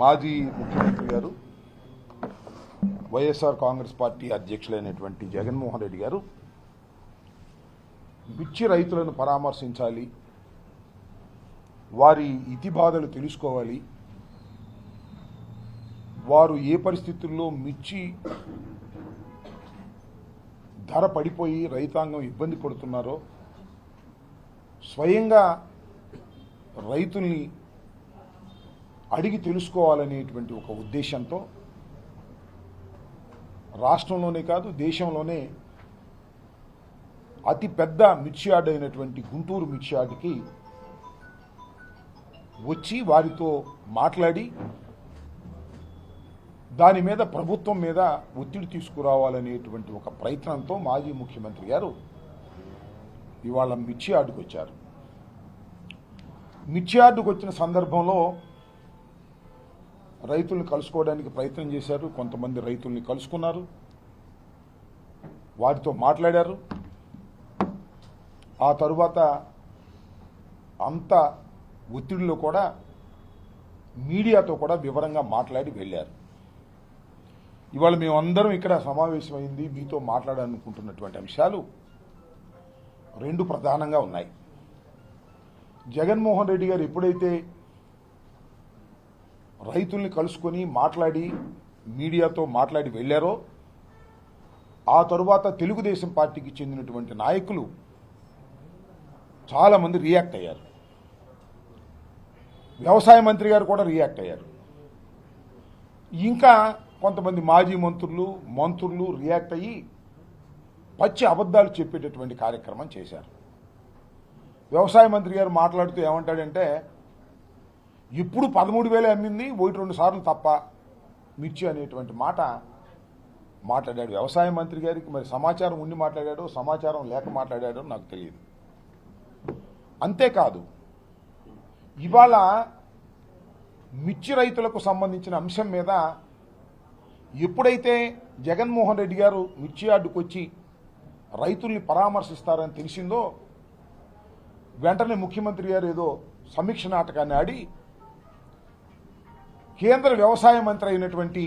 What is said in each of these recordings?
మాజీ ముఖ్యమంత్రి గారు వైఎస్ఆర్ కాంగ్రెస్ పార్టీ అధ్యక్షులైనటువంటి జగన్మోహన్ రెడ్డి గారు మిర్చి రైతులను పరామర్శించాలి, వారి ఇతిబాధలు తెలుసుకోవాలి, వారు ఏ పరిస్థితుల్లో మిర్చి ధర పడిపోయి రైతాంగం ఇబ్బంది పడుతున్నారో స్వయంగా రైతుల్ని అడిగి తెలుసుకోవాలనేటువంటి ఒక ఉద్దేశంతో రాష్ట్రంలోనే కాదు దేశంలోనే అతి పెద్ద మిర్చి యార్డ్ అయినటువంటి గుంటూరు మిర్చి యార్డ్కి వచ్చి వారితో మాట్లాడి దాని మీద ప్రభుత్వం మీద ఒత్తిడి తీసుకురావాలనేటువంటి ఒక ప్రయత్నంతో మాజీ ముఖ్యమంత్రి గారు ఇవాళ మిర్చి యార్డుకు వచ్చారు. మిర్చి యార్డుకు వచ్చిన సందర్భంలో రైతుల్ని కలుసుకోవడానికి ప్రయత్నం చేశారు. కొంతమంది రైతుల్ని కలుసుకున్నారు, వారితో మాట్లాడారు. ఆ తరువాత అంత ఒత్తిడిలో కూడా మీడియాతో కూడా వివరంగా మాట్లాడి వెళ్ళారు. ఇవాళ మేమందరం ఇక్కడ సమావేశమైంది మీతో మాట్లాడాలనుకుంటున్నటువంటి అంశాలు రెండు ప్రధానంగా ఉన్నాయి. జగన్మోహన్ రెడ్డి గారు ఎప్పుడైతే రైతుల్ని కలుసుకొని మాట్లాడి మీడియాతో మాట్లాడి వెళ్ళారో ఆ తరువాత తెలుగుదేశం పార్టీకి చెందినటువంటి నాయకులు చాలామంది రియాక్ట్ అయ్యారు. వ్యవసాయ మంత్రి గారు కూడా రియాక్ట్ అయ్యారు. ఇంకా కొంతమంది మాజీ మంత్రులు రియాక్ట్ అయ్యి పచ్చి అబద్ధాలు చెప్పేటటువంటి కార్యక్రమం చేశారు. వ్యవసాయ మంత్రి గారు మాట్లాడుతూ ఏమంటాడంటే, ఇప్పుడు 13,000 అమ్మింది 1-2 సార్లు తప్ప మిర్చి అనేటువంటి మాట మాట్లాడాడు. వ్యవసాయ మంత్రి గారికి మరి సమాచారం ఉండి మాట్లాడాడో సమాచారం లేక మాట్లాడాడో నాకు తెలియదు. అంతేకాదు, ఇవాళ మిర్చి రైతులకు సంబంధించిన అంశం మీద ఎప్పుడైతే జగన్మోహన్ రెడ్డి గారు మిర్చి యార్డుకు వచ్చి రైతుల్ని పరామర్శిస్తారని తెలిసిందో వెంటనే ముఖ్యమంత్రి గారు ఏదో సమీక్ష నాటకాన్ని ఆడి కేంద్ర వ్యవసాయ మంత్రి అయినటువంటి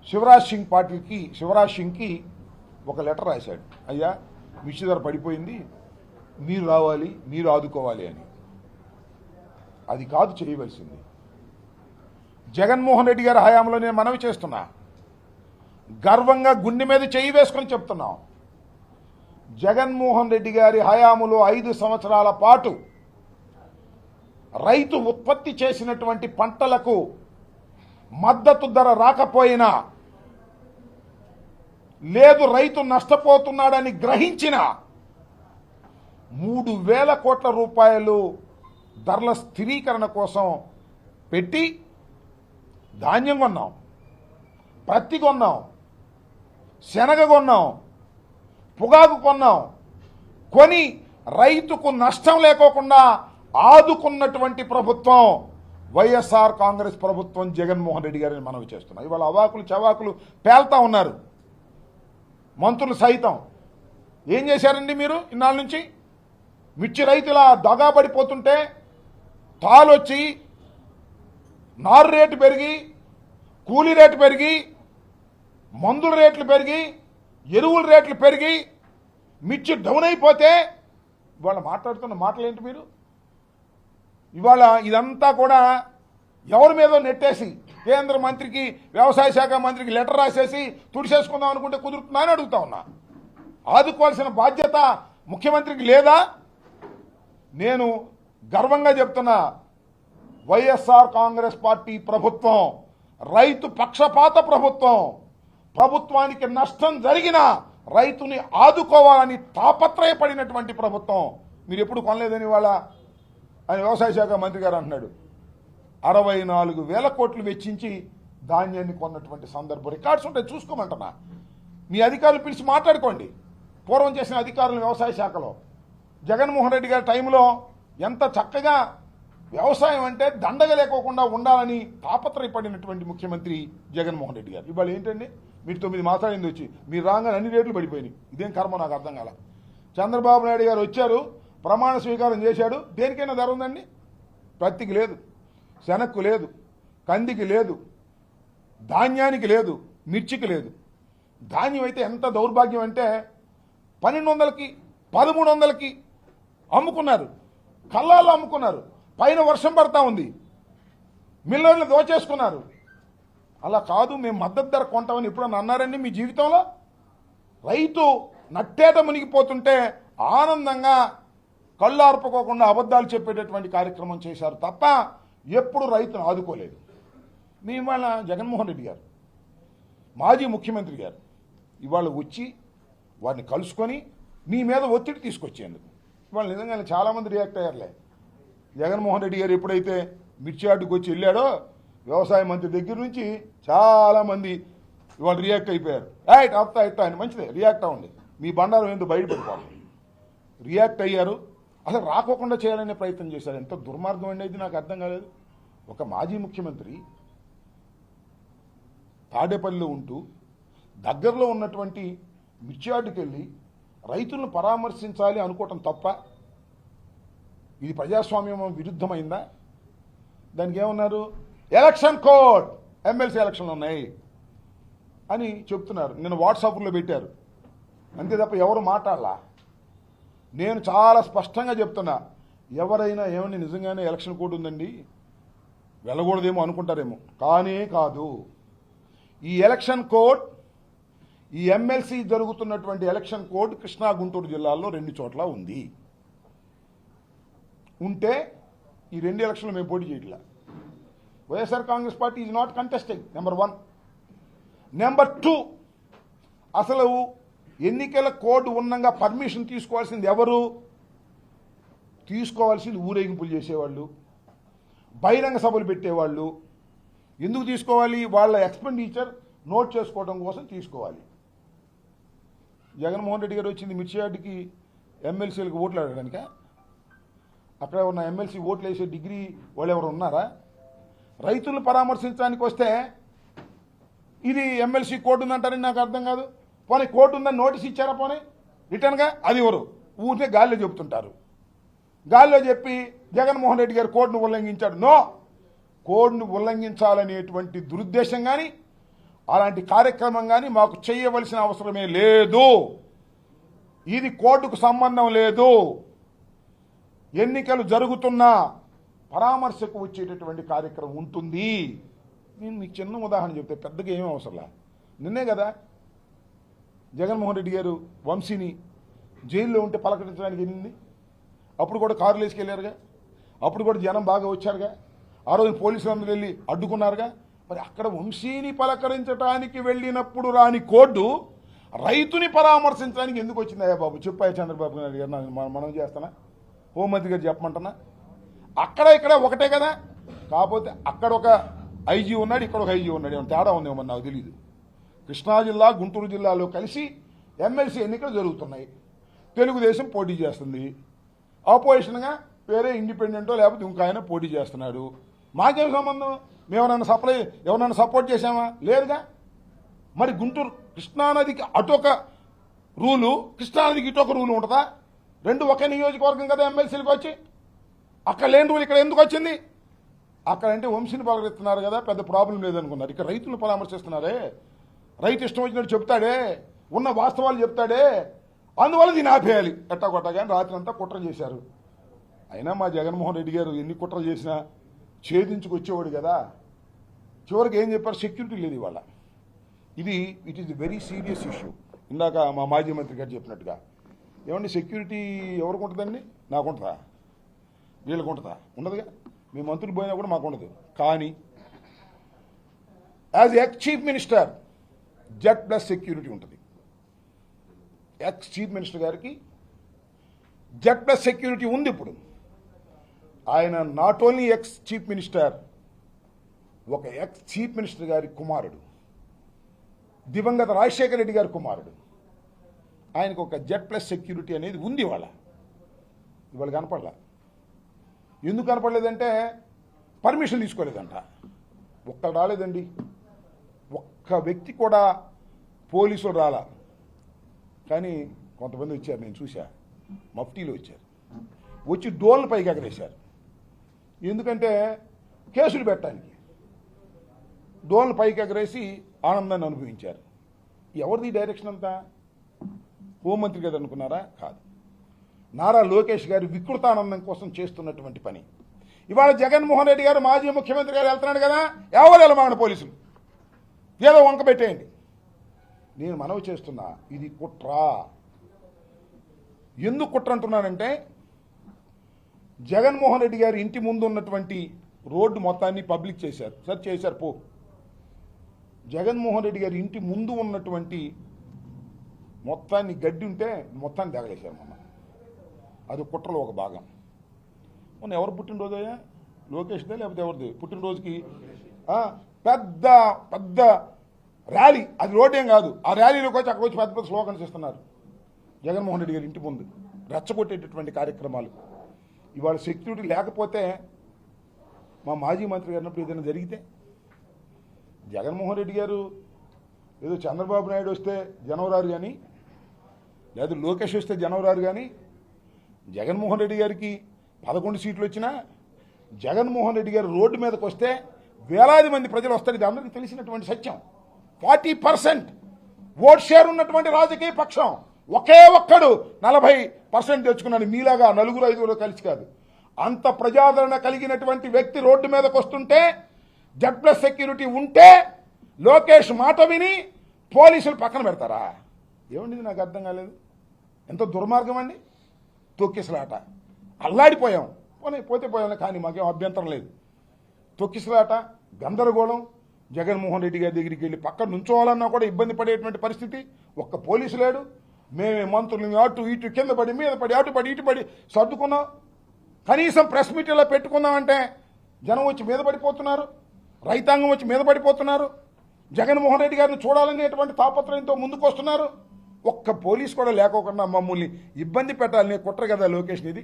శివరాజ్ సింగ్కి ఒక లెటర్ రాశాడు. అయ్యా, మిర్చి ధర పడిపోయింది, మీరు రావాలి, మీరు ఆదుకోవాలి అని. అది కాదు చేయవలసింది. జగన్మోహన్ రెడ్డి గారి హయాంలో నేను మనవి చేస్తున్నా, గర్వంగా గుండె మీద చేయి వేసుకొని చెప్తున్నాం, జగన్మోహన్ రెడ్డి గారి హయాములో 5 సంవత్సరాల పాటు రైతు ఉత్పత్తి చేసినటువంటి పంటలకు మద్దతు ధర రాకపోయినా, లేదు రైతు నష్టపోతున్నాడని గ్రహించిన 3,000 కోట్ల రూపాయలు ధరల స్థిరీకరణ కోసం పెట్టి ధాన్యం కొన్నాం, పత్తి కొన్నాం, శనగ కొన్నాం, పొగాకు కొన్నాం. కొని రైతుకు నష్టం లేకోకుండా ఆదుకున్నటువంటి ప్రభుత్వం వైఎస్ఆర్ కాంగ్రెస్ ప్రభుత్వం, జగన్మోహన్ రెడ్డి గారిని మనవి చేస్తున్నాం. ఇవాళ అవాకులు చవాకులు పేల్తా ఉన్నారు మంత్రులు సైతం. ఏం చేశారండి మీరు ఇన్నాళ్ళ నుంచి? మిర్చి రైతుల దగాబడిపోతుంటే తాళొచ్చి నారు రేటు పెరిగి, కూలీ రేటు పెరిగి, మందుల రేట్లు పెరిగి, ఎరువుల రేట్లు పెరిగి మిర్చి డౌన్ అయిపోతే ఇవాళ మాట్లాడుతున్న మాటలేంటి మీరు? ఇవాళ ఇదంతా కూడా ఎవరి మీదో నెట్టేసి కేంద్ర మంత్రికి, వ్యవసాయ శాఖ మంత్రికి లెటర్ రాసేసి తుడిసేసుకుందాం అనుకుంటే కుదురుతుందా అని అడుగుతా ఉన్నా. ఆదుకోవాల్సిన బాధ్యత ముఖ్యమంత్రికి లేదా? నేను గర్వంగా చెప్తున్నా, వైఎస్ఆర్ కాంగ్రెస్ పార్టీ ప్రభుత్వం రైతు పక్షపాత ప్రభుత్వం. ప్రభుత్వానికి నష్టం జరిగినా రైతుని ఆదుకోవాలని తాపత్రయపడినటువంటి ప్రభుత్వం. మీరు ఎప్పుడు కొనలేదని వాళ్ళ ఆయన వ్యవసాయ శాఖ మంత్రి గారు అంటున్నాడు. 64,000 కోట్లు వెచ్చించి ధాన్యాన్ని కొన్నటువంటి సందర్భం రికార్డ్స్ ఉంటాయి, చూసుకోమంటున్నా. మీ అధికారులు పిలిచి మాట్లాడుకోండి. పూర్వం చేసిన అధికారులు వ్యవసాయ శాఖలో జగన్మోహన్ రెడ్డి గారి టైంలో ఎంత చక్కగా వ్యవసాయం అంటే దండగ లేకోకుండా ఉండాలని తాపత్రయపడినటువంటి ముఖ్యమంత్రి జగన్మోహన్ రెడ్డి గారు. ఇవాళ ఏంటండి, మీరు 9 మాసాలైంది వచ్చి, మీరు రాగానే అన్ని రేట్లు పడిపోయినాయి. ఇదేం కర్మ నాకు అర్థం కాల. చంద్రబాబు నాయుడు గారు వచ్చారు, ప్రమాణ స్వీకారం చేశాడు, దేనికైనా ధర ఉందండి? పత్తికి లేదు, శనక్కు లేదు, కందికి లేదు, ధాన్యానికి లేదు, మిర్చికి లేదు. ధాన్యం అయితే ఎంత దౌర్భాగ్యం అంటే 1200కి 1300కి అమ్ముకున్నారు, కల్లాల్లో అమ్ముకున్నారు. పైన వర్షం పడతా ఉంది, మిల్లర్లు దోచేసుకున్నారు. అలా కాదు, మేము మద్దతు ధర కొంటామని ఎప్పుడన్నా అన్నారండి మీ జీవితంలో? రైతు నట్టేట మునిగిపోతుంటే ఆనందంగా కళ్ళు ఆర్పుకోకుండా అబద్ధాలు చెప్పేటటువంటి కార్యక్రమం చేశారు తప్ప ఎప్పుడు రైతును ఆదుకోలేదు. మీ ఇవాళ జగన్మోహన్ రెడ్డి గారు, మాజీ ముఖ్యమంత్రి గారు ఇవాళ వచ్చి వారిని కలుసుకొని మీ మీద ఒత్తిడి తీసుకొచ్చేందుకు ఇవాళ నిజంగానే చాలామంది రియాక్ట్ అయ్యారులే. జగన్మోహన్ రెడ్డి గారు ఎప్పుడైతే మిర్చి యార్డుకు వచ్చి వెళ్ళాడో వ్యవసాయ మంత్రి దగ్గర నుంచి చాలామంది ఇవాళ రియాక్ట్ అయిపోయారు. ఆప్తా ఇట్టా అని మంచిదే, రియాక్ట్ అవ్వండి, మీ బండారం ఎందుకు బయటపడిపోవాలి. రియాక్ట్ అయ్యారు, అసలు రాకోకుండా చేయాలనే ప్రయత్నం చేశారు. ఎంత దుర్మార్గం అనేది నాకు అర్థం కాలేదు. ఒక మాజీ ముఖ్యమంత్రి తాడేపల్లిలో ఉంటూ దగ్గరలో ఉన్నటువంటి మిర్చి యార్డుకి వెళ్ళి రైతులను పరామర్శించాలి అనుకోవటం తప్ప? ఇది ప్రజాస్వామ్యం విరుద్ధమైందా? దానికి ఏమన్నారు? ఎలక్షన్ కోడ్, ఎమ్మెల్సీ ఎలక్షన్లు ఉన్నాయి అని చెప్తున్నారు. నిన్న వాట్సాప్లో పెట్టారు, అంతే తప్ప ఎవరు మాట్లాడలా. నేను చాలా స్పష్టంగా చెప్తున్నా, ఎవరైనా ఏమని నిజంగానే ఎలక్షన్ కోడ్ ఉందండి వెళ్ళకూడదేమో అనుకుంటారేమో, కానీ కాదు. ఈ ఎలక్షన్ కోడ్, ఈ ఎమ్మెల్సీ జరుగుతున్నటువంటి ఎలక్షన్ కోడ్ కృష్ణా గుంటూరు జిల్లాల్లో 2 చోట్ల ఉంది. ఉంటే ఈ 2 ఎలక్షన్లు మేము పోటీ చేయట్లా. YSR Congress party is not contesting, number 1. Number 2, అసలు ఎన్నికల కోడ్ ఉన్నంగా పర్మిషన్ తీసుకోవాల్సింది ఎవరు? తీసుకోవాల్సింది ఊరేగింపులు చేసేవాళ్ళు, బహిరంగ సభలు పెట్టేవాళ్ళు. ఎందుకు తీసుకోవాలి? వాళ్ళ ఎక్స్పెండిచర్ నోట్ చేసుకోవడం కోసం తీసుకోవాలి. జగన్మోహన్ రెడ్డి గారు వచ్చింది మిర్చి యార్డుకి ఎమ్మెల్సీలకు ఓట్లు అడగడానిక? అక్కడ ఉన్న ఎమ్మెల్సీ ఓట్లు వేసే డిగ్రీ వాళ్ళు ఎవరు ఉన్నారా? రైతులను పరామర్శించడానికి వస్తే ఇది ఎమ్మెల్సీ కోడ్ ఉందంటారని నాకు అర్థం కాదు. పోనీ కోడ్ ఉందని నోటీస్ ఇచ్చారా? పోనీ రిటర్న్గా అది ఎవరు? ఊరికే గాల్లో చెబుతుంటారు. గాల్లో చెప్పి జగన్మోహన్ రెడ్డి గారు కోడ్ను ఉల్లంఘించాడు. నో, కోడ్ను ఉల్లంఘించాలనేటువంటి దురుద్దేశం కానీ అలాంటి కార్యక్రమం కానీ మాకు చేయవలసిన అవసరమే లేదు. ఇది కోర్టుకు సంబంధం లేదు. ఎన్నికలు జరుగుతున్నా పరామర్శకు వచ్చేటటువంటి కార్యక్రమం ఉంటుంది. నేను మీకు చిన్న ఉదాహరణ చెప్తే పెద్దగా ఏమీ అవసరంలా. నిన్నే కదా జగన్మోహన్ రెడ్డి గారు వంశీని జైల్లో ఉంటే పలకరించడానికి వెళ్ళింది. అప్పుడు కూడా కారులు వేసుకెళ్ళారుగా, అప్పుడు కూడా జనం బాగా వచ్చారుగా. ఆ రోజు పోలీసులు అందరూ వెళ్ళి అడ్డుకున్నారుగా. మరి అక్కడ వంశీని పలకరించడానికి వెళ్ళినప్పుడు రాని కోర్టు రైతుని పరామర్శించడానికి ఎందుకు వచ్చిందయ్యా బాబు? చెప్పాయి చంద్రబాబు నాయుడు గారు, మనం చేస్తానా? హోంమంత్రి గారు చెప్పమంటున్నా? అక్కడ ఇక్కడ ఒకటే కదా. కాకపోతే అక్కడ ఒక ఐజీ ఉన్నాడు, ఇక్కడ ఒక ఐజీ ఉన్నాడు. ఏమైనా తేడా ఉందేమో నాకు తెలియదు. కృష్ణా జిల్లా గుంటూరు జిల్లాలో కలిసి ఎమ్మెల్సీ ఎన్నికలు జరుగుతున్నాయి. తెలుగుదేశం పోటీ చేస్తుంది, ఆపోజిషన్గా వేరే ఇండిపెండెంటో లేకపోతే ఇంకో ఆయన పోటీ చేస్తున్నాడు. మాకేం సంబంధం? ఎవరన్నా సపోర్ట్ చేశామా? లేదుగా. మరి గుంటూరు కృష్ణానదికి అటొక రూలు, కృష్ణానదికి ఇటొక రూలు ఉంటుందా? 2 ఒకే నియోజకవర్గం కదా ఎమ్మెల్సీలకు వచ్చి. అక్కడ లేని రూల్ ఇక్కడ ఎందుకు వచ్చింది? అక్కడంటే వంశీని పలకరిస్తున్నారు కదా, పెద్ద ప్రాబ్లం లేదనుకున్నారు. ఇక్కడ రైతులను పరామర్శిస్తున్నారే, రైతు ఇష్టం వచ్చినట్టు చెప్తాడే, ఉన్న వాస్తవాలు చెప్తాడే, అందువల్ల దీన్ని ఆపేయాలి ఎట్టాకొట్టగా అని రాత్రి అంతా కుట్ర చేశారు. అయినా మా జగన్మోహన్ రెడ్డి గారు ఎన్ని కుట్రలు చేసినా ఛేదించుకొచ్చేవాడు కదా. చివరికి ఏం చెప్పారు? సెక్యూరిటీ లేదు ఇవాళ. It is very serious issue. ఇందాక మా మాజీ మంత్రి గారు చెప్పినట్టుగా, ఏమండి సెక్యూరిటీ ఎవరికి ఉంటుందండి? నాకు ఉంటుందా? వీళ్ళకు ఉంటుందా? ఉండదుగా. మీ మంత్రులు పోయినా కూడా మాకు ఉండదు. కానీ as ex chief minister Z+ security ఉంటుంది. ఎక్స్ చీఫ్ మినిస్టర్ గారికి Z+ సెక్యూరిటీ ఉంది. ఇప్పుడు ఆయన not only ex chief minister, ఒక ఎక్స్ చీఫ్ మినిస్టర్ గారి కుమారుడు, దివంగత రాజశేఖర రెడ్డి గారి కుమారుడు. ఆయనకు ఒక Z+ సెక్యూరిటీ అనేది ఉంది. ఇవాళ కనపడలా. ఎందుకు కనపడలేదంటే పర్మిషన్ తీసుకోలేదంట. ఒక్కరు రాలేదండి, ఒక్క వ్యక్తి కూడా పోలీసులు రాలా. కానీ కొంతమంది వచ్చారు, నేను చూసా, మఫ్టీలో వచ్చారు. వచ్చి డోర్ల పైకి ఎగరేశారు. ఎందుకంటే కేసులు పెట్టడానికి. డోన్లు పైకి ఎగరేసి ఆనందాన్ని అనుభవించారు. ఎవరిది డైరెక్షన్ అంతా? హోంమంత్రి గారు అనుకున్నారా? కాదు. నారా లోకేష్ గారి వికృతానందం కోసం చేస్తున్నటువంటి పని. ఇవాళ జగన్మోహన్ రెడ్డి గారు మాజీ ముఖ్యమంత్రి గారు వెళ్తున్నాడు కదా, ఎవరు వెళ్ళమాగండి పోలీసులు, ఏదో వంక పెట్టేయండి. నేను మనవి చేస్తున్నా, ఇది కుట్ర. ఎందుకు కుట్ర అంటున్నానంటే, జగన్మోహన్ రెడ్డి గారి ఇంటి ముందు ఉన్నటువంటి రోడ్డు మొత్తాన్ని పబ్లిక్ చేశారు. సార్ చేశారు పో. జగన్మోహన్ రెడ్డి గారి ఇంటి ముందు ఉన్నటువంటి మొత్తాన్ని గడ్డి ఉంటే మొత్తాన్ని తగలేశారు మమ్మ. అది కుట్రలో ఒక భాగం. మొన్న ఎవరు పుట్టినరోజు అయ్యా? లోకేష్దే లేకపోతే ఎవరిది పుట్టినరోజుకి పెద్ద పెద్ద ర్యాలీ, అది రోడ్ ఏం కాదు. ఆ ర్యాలీలోకి వచ్చి అక్కడ వచ్చి పెద్ద పెద్ద స్లోగన్స్ ఇస్తున్నారు జగన్మోహన్ రెడ్డి గారి ఇంటి ముందు, రెచ్చగొట్టేటటువంటి కార్యక్రమాలు. ఇవాళ సెక్యూరిటీ లేకపోతే, మా మాజీ మంత్రి గారినప్పుడు ఏదైనా జరిగితే, జగన్మోహన్ రెడ్డి గారు ఏదో చంద్రబాబు నాయుడు వస్తే జనవరారు కానీ, లేదా లోకేష్ వస్తే జనవరారు కానీ, జగన్మోహన్ రెడ్డి గారికి 11 సీట్లు వచ్చినా, జగన్మోహన్ రెడ్డి గారు రోడ్డు మీదకి వస్తే వేలాది మంది ప్రజలు వస్తారు. ఇది అందరికీ తెలిసినటువంటి సత్యం. 40% ఓట్ షేర్ ఉన్నటువంటి రాజకీయ పక్షం ఒకే ఒక్కడు 40% తెచ్చుకున్నాడు. మీలాగా 4-5 కలిసి కాదు. అంత ప్రజాదరణ కలిగినటువంటి వ్యక్తి రోడ్డు మీదకి వస్తుంటే, Z+ సెక్యూరిటీ ఉంటే, లోకేష్ మాట విని పోలీసులు పక్కన పెడతారా? ఏమండి నాకు అర్థం కాలేదు. ఎంత దుర్మార్గం అండి. తొక్కిసలాట, అల్లాడిపోయాం. పోతే పోయాం, కానీ మాకేం అభ్యంతరం లేదు. తొక్కిసలాట, గందరగోళం. జగన్మోహన్ రెడ్డి గారి దగ్గరికి వెళ్ళి పక్కన నుంచోవాలన్నా కూడా ఇబ్బంది పడేటువంటి పరిస్థితి. ఒక్క పోలీసు లేడు. మేమే మంత్రులు అటు ఇటు కింద పడి మీద పడి అటు పడి ఇటు పడి సర్దుకున్నాం. కనీసం ప్రెస్ మీట్ ఇలా పెట్టుకుందామంటే జనం వచ్చి మీద పడిపోతున్నారు, రైతాంగం వచ్చి మీద పడిపోతున్నారు. జగన్మోహన్ రెడ్డి గారిని చూడాలనేటువంటి తాపత్రయంతో ముందుకు వస్తున్నారు. ఒక్క పోలీసు కూడా లేకోకుండా మమ్మల్ని ఇబ్బంది పెట్టాలనే కుట్ర కదా లోకేష్. ఇది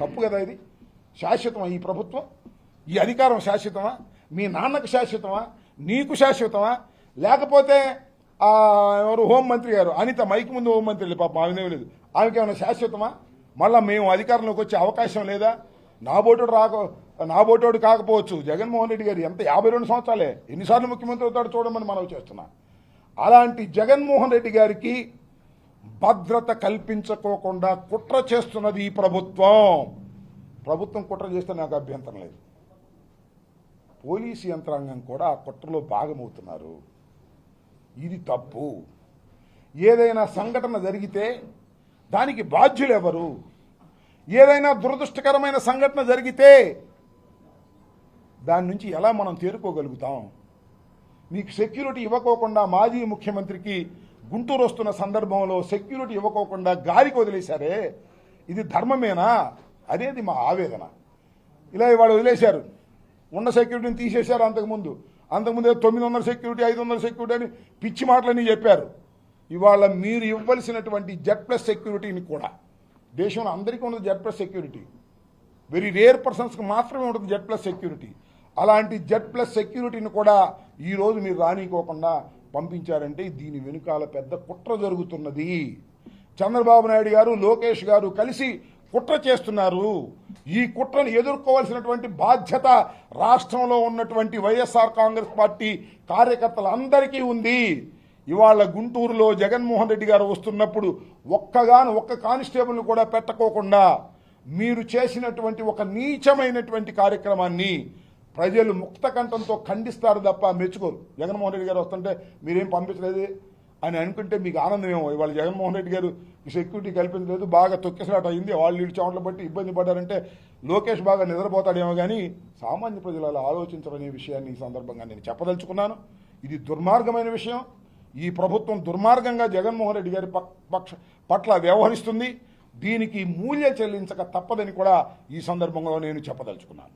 తప్పు కదా. ఇది శాశ్వతమా? ఈ ప్రభుత్వం, ఈ అధికారం శాశ్వతమా? మీ నాన్నకు శాశ్వతమా? నీకు శాశ్వతమా? లేకపోతే ఎవరు హోంమంత్రి గారు అనిత మైక్ ముందు హోంమంత్రి పాపం ఆమె లేదు, ఆమెకి ఏమైనా శాశ్వతమా? మళ్ళీ మేము అధికారంలోకి వచ్చే అవకాశం లేదా? నా బోటోడు కాకపోవచ్చు. జగన్మోహన్ రెడ్డి గారు ఎంత 52 సంవత్సరాలే, ఎన్నిసార్లు ముఖ్యమంత్రి అవుతాడు చూడమని మనవి చేస్తున్నా. అలాంటి జగన్మోహన్ రెడ్డి గారికి భద్రత కల్పించుకోకుండా కుట్ర చేస్తున్నది ఈ ప్రభుత్వం. ప్రభుత్వం కుట్ర చేస్తే నాకు అభ్యంతరం లేదు. పోలీసు యంత్రాంగం కూడా ఆ కుట్రలో భాగమవుతున్నారు. ఇది తప్పు. ఏదైనా సంఘటన జరిగితే దానికి బాధ్యులు ఎవరు? ఏదైనా దురదృష్టకరమైన సంఘటన జరిగితే దాని నుంచి ఎలా మనం తేరుకోగలుగుతాం? మీకు సెక్యూరిటీ ఇవ్వకోకుండా మాజీ ముఖ్యమంత్రికి గుంటూరు వస్తున్న సందర్భంలో సెక్యూరిటీ ఇవ్వకోకుండా గాలికి వదిలేశారే, ఇది ధర్మమేనా అనేది మా ఆవేదన. ఇలా ఇవాళ వదిలేశారు. ఉన్న సెక్యూరిటీని తీసేశారు. అంతకుముందు 900 సెక్యూరిటీ 500 సెక్యూరిటీ అని పిచ్చి మాటలని చెప్పారు. ఇవాళ మీరు ఇవ్వాల్సినటువంటి Z+ సెక్యూరిటీని కూడా, దేశంలో అందరికీ ఉండదు Z+ సెక్యూరిటీ, వెరీ రేర్ పర్సన్స్కి మాత్రమే ఉంటుంది Z+ సెక్యూరిటీ. అలాంటి Z+ సెక్యూరిటీని కూడా ఈరోజు మీరు రానికోకుండా పంపించారంటే దీని వెనుకాల పెద్ద కుట్ర జరుగుతున్నది. చంద్రబాబు నాయుడు గారు, లోకేష్ గారు కలిసి కుట్ర చేస్తున్నారు. ఈ కుట్రను ఎదుర్కోవాల్సినటువంటి బాధ్యత రాష్ట్రంలో ఉన్నటువంటి వైఎస్ఆర్ కాంగ్రెస్ పార్టీ కార్యకర్తలందరికీ ఉంది. ఇవాళ గుంటూరులో జగన్మోహన్ రెడ్డి గారు వస్తున్నప్పుడు ఒక్క కానిస్టేబుల్ని కూడా పెట్టకోకుండా మీరు చేసినటువంటి ఒక నీచమైనటువంటి కార్యక్రమాన్ని ప్రజలు ముక్త కంఠంతో ఖండిస్తారు తప్ప మెచ్చుకోరు. జగన్మోహన్ రెడ్డి గారు వస్తుంటే మీరేం పంపించలేదు అని అనుకుంటే మీకు ఆనందమేమో. ఇవాళ జగన్మోహన్ రెడ్డి గారు సెక్యూరిటీ కల్పించలేదు, బాగా తొక్కిసలాట అయింది, వాళ్ళు ఇటు చెమటలు బట్టి ఇబ్బంది పడ్డారంటే లోకేష్ బాగా నిద్రపోతాడేమో. కానీ సామాన్య ప్రజలు అలా ఆలోచించరనే విషయాన్ని ఈ సందర్భంగా నేను చెప్పదలుచుకున్నాను. ఇది దుర్మార్గమైన విషయం. ఈ ప్రభుత్వం దుర్మార్గంగా జగన్మోహన్ రెడ్డి గారి పట్ల వ్యవహరిస్తుంది. దీనికి మూల్యం చెల్లించక తప్పదని కూడా ఈ సందర్భంలో నేను చెప్పదలుచుకున్నాను.